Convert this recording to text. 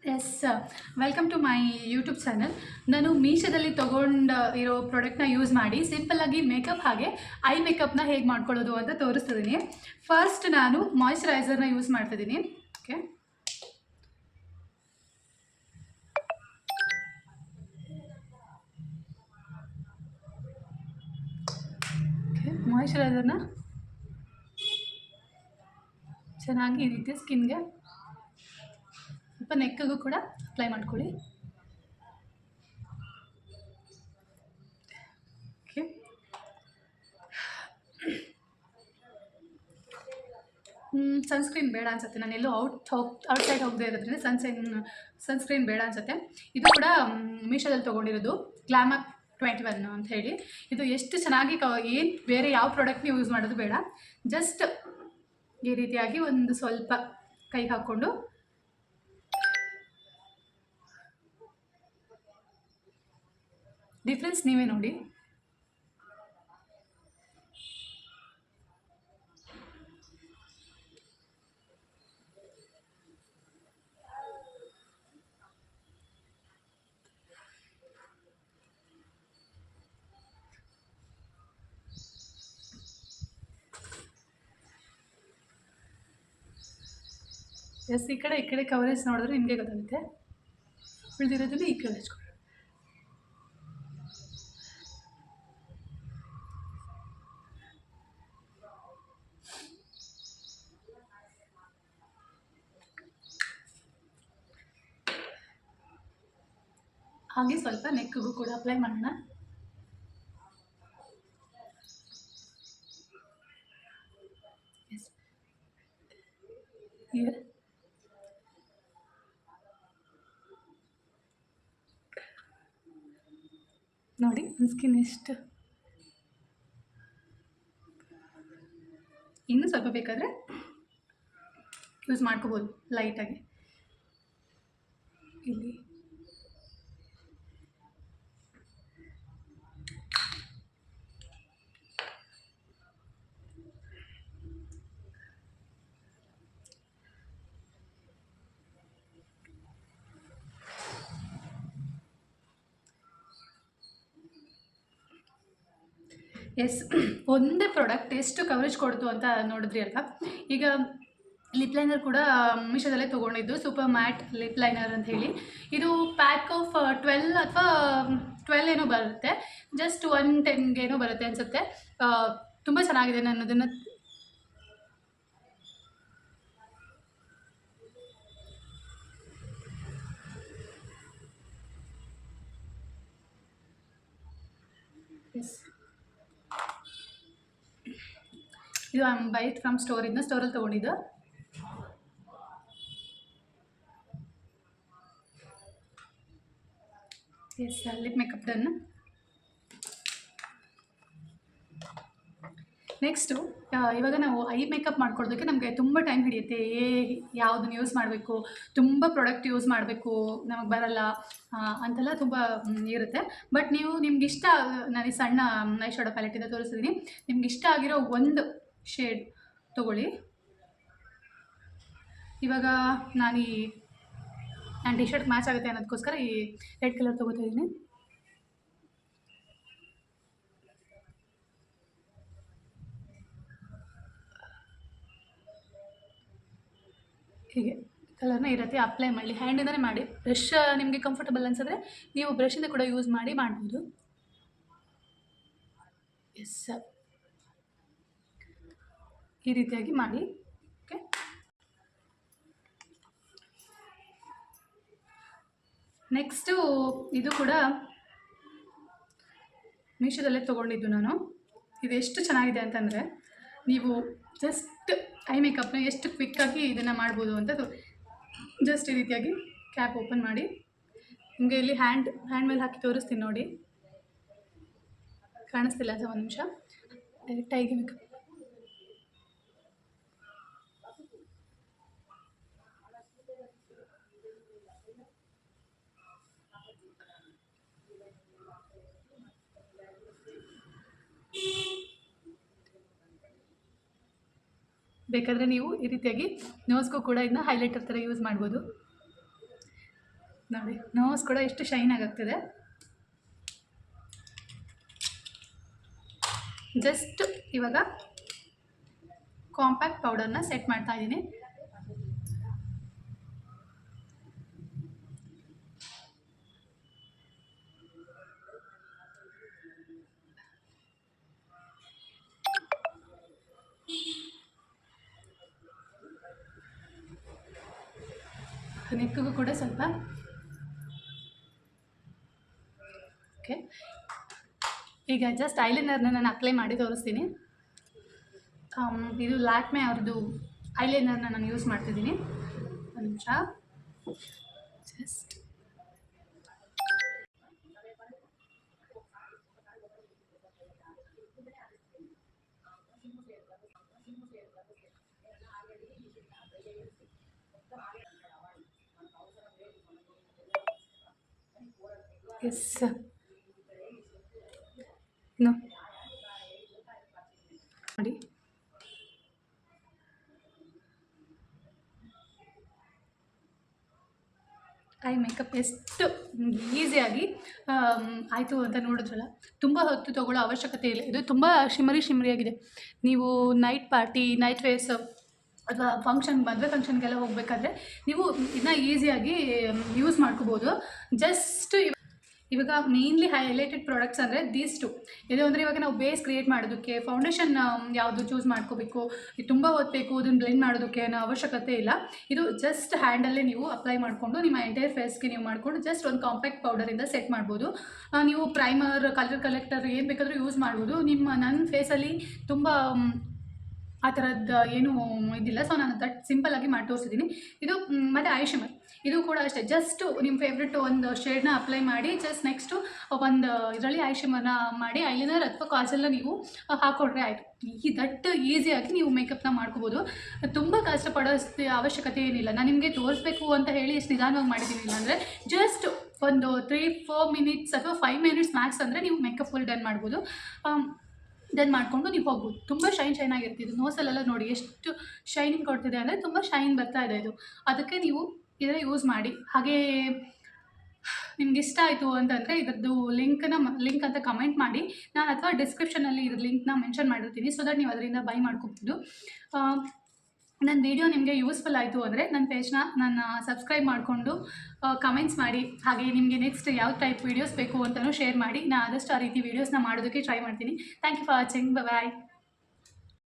S, welcome to my YouTube channel. ನಾನು ಮೀಶೋದಲ್ಲಿ ಇರೋ ಪ್ರಾಡಕ್ಟ್ನ ಯೂಸ್ ಮಾಡಿ ಸಿಂಪಲ್ಲಾಗಿ ಮೇಕಪ್ ಹಾಗೆ ಐ ಮೇಕಪ್ನ ಹೇಗೆ ಮಾಡ್ಕೊಳ್ಳೋದು ಅಂತ ತೋರಿಸ್ತಿದ್ದೀನಿ. ಫಸ್ಟ್ ನಾನು ಮಾಯ್ಶ್ಚರೈಸರ್ನ ಯೂಸ್ ಮಾಡ್ತಿದ್ದೀನಿ. ಓಕೆ, ಮಾಯ್ಶ್ಚರೈಸರ್ನ ಚೆನ್ನಾಗಿ ಈ ರೀತಿ ಸ್ಕಿನ್ಗೆ ಸ್ವಲ್ಪ ನೆಕ್ಕಿಗೂ ಕೂಡ ಅಪ್ಲೈ ಮಾಡ್ಕೊಳ್ಳಿ. ಓಕೆ, ಸನ್ಸ್ಕ್ರೀನ್ ಬೇಡ ಅನ್ಸುತ್ತೆ. ನಾನು ಎಲ್ಲೂ ಔಟ್ಸೈಡ್ ಹೋಗದೆ ಇರೋದ್ರಿಂದ ಸನ್ಸ್ಕ್ರೀನ್ ಬೇಡ ಅನ್ಸುತ್ತೆ. ಇದು ಕೂಡ ಮೀಶೋದಲ್ಲಿ ತೊಗೊಂಡಿರೋದು ಗ್ಲಾಮರ್ 21 ಅಂತ ಹೇಳಿ. ಇದು ಎಷ್ಟು ಚೆನ್ನಾಗಿ ಏನು ಬೇರೆ ಯಾವ ಪ್ರಾಡಕ್ಟ್ನ ಯೂಸ್ ಮಾಡೋದು ಬೇಡ, ಜಸ್ಟ್ ಈ ರೀತಿಯಾಗಿ ಒಂದು ಸ್ವಲ್ಪ ಕೈ ಹಾಕ್ಕೊಂಡು ಡಿಫ್ರೆನ್ಸ್ ನೀವೇ ನೋಡಿ. ಎಸ್, ಈ ಕಡೆ ಕವರೇಜ್ ನೋಡಿದ್ರೆ ನಿಮಗೆ ಗೊತ್ತಾಗುತ್ತೆ. ಉಳಿದಿರೋದನ್ನು ಈ ಕಡೆ ಹಚ್ಕೊಳ್ಳಿ. ಹಾಗೆ ಸ್ವಲ್ಪ ನೆಕ್ಕಿಗೂ ಕೂಡ ಅಪ್ಲೈ ಮಾಡೋಣ. ಎಸ್, ಇಯರ್ ನೋಡಿ ನನ್ನ ಸ್ಕಿನ್ ಎಷ್ಟು. ಇನ್ನೂ ಸ್ವಲ್ಪ ಬೇಕಾದರೆ ಯೂಸ್ ಮಾಡ್ಕೋಬೋದು ಲೈಟಾಗಿ. ಇಲ್ಲಿ ಎಸ್, ಒಂದೇ ಪ್ರಾಡಕ್ಟ್ ಎಷ್ಟು ಕವರೇಜ್ ಕೊಡ್ತು ಅಂತ ನೋಡಿದ್ರಿ ಅಲ್ವಾ. ಈಗ ಲಿಪ್ ಲೈನರ್ ಕೂಡ ಮೀಶೋದಲ್ಲೇ ತೊಗೊಂಡಿದ್ದು, ಸೂಪರ್ ಮ್ಯಾಟ್ ಲಿಪ್ ಲೈನರ್ ಅಂತ ಹೇಳಿ. ಇದು ಪ್ಯಾಕ್ ಆಫ್ 12 ಅಥವಾ 12 ಏನೋ ಬರುತ್ತೆ, ಜಸ್ಟ್ 110 ಏನೋ ಬರುತ್ತೆ ಅನಿಸುತ್ತೆ. ತುಂಬ ಚೆನ್ನಾಗಿದೆ. ನಾನು ಅದನ್ನು ಎಸ್, ಇದು ಬೈಟ್ ಫ್ರಮ್ ಸ್ಟೋರಲ್ಲಿ ತೊಗೊಂಡಿದ್ದು. Yes, lip makeup done. Next ಇವಾಗ ನಾವು ಐ ಮೇಕಪ್ ಮಾಡ್ಕೊಳ್ಳೋದಕ್ಕೆ ನಮಗೆ ತುಂಬ ಟೈಮ್ ಹಿಡಿಯುತ್ತೆ. ಯಾವುದನ್ನು ಯೂಸ್ ಮಾಡಬೇಕು, ತುಂಬ ಪ್ರಾಡಕ್ಟ್ ಯೂಸ್ ಮಾಡಬೇಕು, ನಮಗೆ ಬರಲ್ಲ ಅಂತೆಲ್ಲ ತುಂಬ ಇರುತ್ತೆ. ಬಟ್ ನಿಮ್ಗೆ ಇಷ್ಟ, ನಾನು ಈ ಸಣ್ಣ ಐ ಶಾಡೋ ಪ್ಯಾಲೆಟಿಂದ ತೋರಿಸಿದ್ದೀನಿ. ನಿಮ್ಗೆ ಇಷ್ಟ ಆಗಿರೋ ಒಂದು ಶೇಡ್ ತೊಗೊಳ್ಳಿ. ಇವಾಗ ನಾನು ಟಿ ಶರ್ಟ್ ಮ್ಯಾಚ್ ಆಗುತ್ತೆ ಅನ್ನೋದಕ್ಕೋಸ್ಕರ ಈ ರೆಡ್ ಕಲರ್ ತೊಗೋತಾ ಇದ್ದೀನಿ. ಹೀಗೆ ಕಲರ್ನ ಈ ರೀತಿ ಅಪ್ಲೈ ಮಾಡಿ, ಹ್ಯಾಂಡಿಂದನೇ ಮಾಡಿ. ಬ್ರಷ್ ನಿಮಗೆ ಕಂಫರ್ಟಬಲ್ ಅನ್ಸಿದ್ರೆ ನೀವು ಬ್ರಷಿಂದ ಕೂಡ ಯೂಸ್ ಮಾಡಿ ಮಾಡ್ಬೋದು. ಎಸ್, ಈ ರೀತಿಯಾಗಿ ಮಾಡಿ. ಓಕೆ, ನೆಕ್ಸ್ಟು ಇದು ಕೂಡ ಮೀಶೋದಲ್ಲೇ ತೊಗೊಂಡಿದ್ದು ನಾನು. ಇದು ಎಷ್ಟು ಚೆನ್ನಾಗಿದೆ ಅಂತಂದರೆ, ನೀವು ಜಸ್ಟ್ ಐ ಮೇಕಪ್ನ ಎಷ್ಟು ಕ್ವಿಕ್ಕಾಗಿ ಇದನ್ನು ಮಾಡ್ಬೋದು ಅಂತ ಜಸ್ಟ್ ಈ ರೀತಿಯಾಗಿ ಕ್ಯಾಪ್ ಓಪನ್ ಮಾಡಿ, ನಿಮಗೆ ಇಲ್ಲಿ ಹ್ಯಾಂಡ್ ಮೇಲೆ ಹಾಕಿ ತೋರಿಸ್ತೀನಿ ನೋಡಿ. ಕಾಣಿಸ್ತಿಲ್ಲ ಅಂತ ಒಂದು ನಿಮಿಷ. ಡೈರೆಕ್ಟಾಗಿ ಮೇಕಪ್ ಬೇಕಾದರೆ ನೀವು ಈ ರೀತಿಯಾಗಿ ನೋಸ್ಗೂ ಕೂಡ ಇದನ್ನ ಹೈಲೈಟರ್ ಥರ ಯೂಸ್ ಮಾಡ್ಬೋದು. ನೋಡಿ ನೋಸ್ ಕೂಡ ಎಷ್ಟು ಶೈನ್ ಆಗುತ್ತಿದೆ. ಜಸ್ಟ್ ಇವಾಗ ಕಾಂಪ್ಯಾಕ್ಟ್ ಪೌಡರ್ನ ಸೆಟ್ ಮಾಡ್ತಾ ಇದ್ದೀನಿ. ನೆಕ್ಕಿಗೂ ಕೂಡ ಸ್ವಲ್ಪ ಓಕೆ. ಈಗ ಜಸ್ಟ್ ಐಲೈನರ್ನ ನಾನು ಅಪ್ಲೈ ಮಾಡಿ ತೋರಿಸ್ತೀನಿ. ಇದು ಲ್ಯಾಕ್ಮೆ ಅವ್ರದ್ದು ಐಲೈನರ್ನ ನಾನು ಯೂಸ್ ಮಾಡ್ತಿದ್ದೀನಿ. ಒಂದು ನಿಮಿಷ. ಜಸ್ಟ್ ಎಸ್ ನೋಡಿ, ಐ ಮೇಕಪ್ ಎಷ್ಟು ಈಸಿಯಾಗಿ ಆಯಿತು ಅಂತ ನೋಡಿದ್ರಲ್ಲ. ತುಂಬ ಹೊತ್ತು ತೊಗೊಳ್ಳೋ ಅವಶ್ಯಕತೆ ಇಲ್ಲ. ಇದು ತುಂಬ ಶಿಮರಿಯಾಗಿದೆ. ನೀವು ನೈಟ್ ಪಾರ್ಟಿ, ನೈಟ್ ವೇರ್ಸ್ ಅಥವಾ ಮದುವೆ ಫಂಕ್ಷನ್ಗೆಲ್ಲ ಹೋಗಬೇಕಾದ್ರೆ ನೀವು ಇದನ್ನ ಈಸಿಯಾಗಿ ಯೂಸ್ ಮಾಡ್ಕೋಬೋದು. ಜಸ್ಟ್ ಇವಾಗ ಮೇನ್ಲಿ ಹೈಲೈಟೆಡ್ ಪ್ರಾಡಕ್ಟ್ಸ್ ಅಂದರೆ ದೀಸ್ ಟು. ಇದು ಅಂದರೆ ಇವಾಗ ನಾವು ಬೇಸ್ ಕ್ರಿಯೇಟ್ ಮಾಡೋದಕ್ಕೆ ಫೌಂಡೇಶನ್ ಯಾವುದು ಚೂಸ್ ಮಾಡ್ಕೋಬೇಕು, ಇದು ತುಂಬ ಓದಬೇಕು, ಅದನ್ನು ಬ್ಲೆಂಡ್ ಮಾಡೋದಕ್ಕೆ ಅನ್ನೋ ಅವಶ್ಯಕತೆ ಇಲ್ಲ. ಇದು ಜಸ್ಟ್ ಹ್ಯಾಂಡಲ್ಲೇ ನೀವು ಅಪ್ಲೈ ಮಾಡಿಕೊಂಡು ನಿಮ್ಮ ಎಂಟೈರ್ ಫೇಸ್ಗೆ ನೀವು ಮಾಡಿಕೊಂಡು ಜಸ್ಟ್ ಒಂದು ಕಾಂಪ್ಯಾಕ್ಟ್ ಪೌಡರಿಂದ ಸೆಟ್ ಮಾಡ್ಬೋದು. ನೀವು ಪ್ರೈಮರ್, ಕಲರ್ ಕಲೆಕ್ಟರ್ ಏನು ಬೇಕಾದರೂ ಯೂಸ್ ಮಾಡ್ಬೋದು. ನನ್ನ ಫೇಸಲ್ಲಿ ತುಂಬ ಆ ಥರದ್ದು ಏನೂ ಇದಿಲ್ಲ. ಸೊ ನಾನು ಸಿಂಪಲ್ಲಾಗಿ ಮಾಡಿ ತೋರಿಸಿದ್ದೀನಿ. ಇದು ಮತ್ತು ಐ ಶಿಮರ್, ಇದು ಕೂಡ ಅಷ್ಟೇ. ಜಸ್ಟು ನಿಮ್ಮ ಫೇವ್ರೆಟ್ ಒಂದು ಶೇಡ್ನ ಅಪ್ಲೈ ಮಾಡಿ ಜಸ್ಟ್ ನೆಕ್ಸ್ಟು ಒಂದು ಇದರಲ್ಲಿ ಐ ಶಿಮರ್ನ ಮಾಡಿ ಐಲೈನರ್ ಅಥವಾ ಕಾಜಲ್ನ ನೀವು ಹಾಕ್ಕೊಂಡ್ರೆ ಆಯಿತು. ಈಸಿಯಾಗಿ ನೀವು ಮೇಕಪ್ನ ಮಾಡ್ಕೋಬೋದು. ತುಂಬ ಕಷ್ಟಪಡೋ ಅವಶ್ಯಕತೆ ಏನಿಲ್ಲ. ನಾನು ನಿಮಗೆ ತೋರಿಸ್ಬೇಕು ಅಂತ ಹೇಳಿ ಎಷ್ಟು ನಿಧಾನವಾಗಿ ಮಾಡಿದ್ದೀನಿ. ಇಲ್ಲಾಂದರೆ ಜಸ್ಟ್ ಒಂದು 3-4 ಮಿನಿಟ್ಸ್ ಅಥವಾ 5 ಮಿನಿಟ್ಸ್ ಮ್ಯಾಕ್ಸ್ ಅಂದರೆ ನೀವು ಮೇಕಪ್ ಫುಲ್ ಡನ್ ಮಾಡ್ಬೋದು. ದೆನ್ ಮಾಡಿಕೊಂಡು ನೀವು ಹೋಗ್ಬೋದು. ತುಂಬ ಶೈನ್ ಆಗಿರ್ತಿದೆ. ಇದು ನೋಸಲ್ಲೆಲ್ಲ ನೋಡಿ ಎಷ್ಟು ಶೈನಿಂಗ್ ಕೊಡ್ತಿದೆ ಅಂದರೆ ತುಂಬ ಶೈನ್ ಬರ್ತಾ ಇದೆ ಇದು. ಅದಕ್ಕೆ ನೀವು ಇದನ್ನು ಯೂಸ್ ಮಾಡಿ. ಹಾಗೇ ನಿಮ್ಗೆ ಇಷ್ಟ ಆಯಿತು ಅಂತಂದರೆ ಇದ್ರದ್ದು ಲಿಂಕ್ ಅಂತ ಕಮೆಂಟ್ ಮಾಡಿ. ನಾನು ಅಥವಾ ಡಿಸ್ಕ್ರಿಪ್ಷನಲ್ಲಿ ಇದ್ರ ಲಿಂಕ್ನ ಮೆನ್ಷನ್ ಮಾಡಿರ್ತೀನಿ. ಸೊ ದಟ್ ನೀವು ಅದರಿಂದ ಬೈ ಮಾಡ್ಕೊಬೋದು. ನನ್ನ ವೀಡಿಯೋ ನಿಮಗೆ ಯೂಸ್ಫುಲ್ ಆಯಿತು ಅಂದರೆ ನನ್ನ ಸಬ್ಸ್ಕ್ರೈಬ್ ಮಾಡಿಕೊಂಡು ಕಮೆಂಟ್ಸ್ ಮಾಡಿ. ಹಾಗೆ ನಿಮಗೆ ನೆಕ್ಸ್ಟ್ ಯಾವ ಟೈಪ್ ವೀಡಿಯೋಸ್ ಬೇಕು ಅಂತಲೂ ಶೇರ್ ಮಾಡಿ. ನಾನು ಆದಷ್ಟು ಆ ರೀತಿ ವೀಡಿಯೋಸ್ನ ಮಾಡೋದಕ್ಕೆ ಟ್ರೈ ಮಾಡ್ತೀನಿ. Thank you for watching. Bye.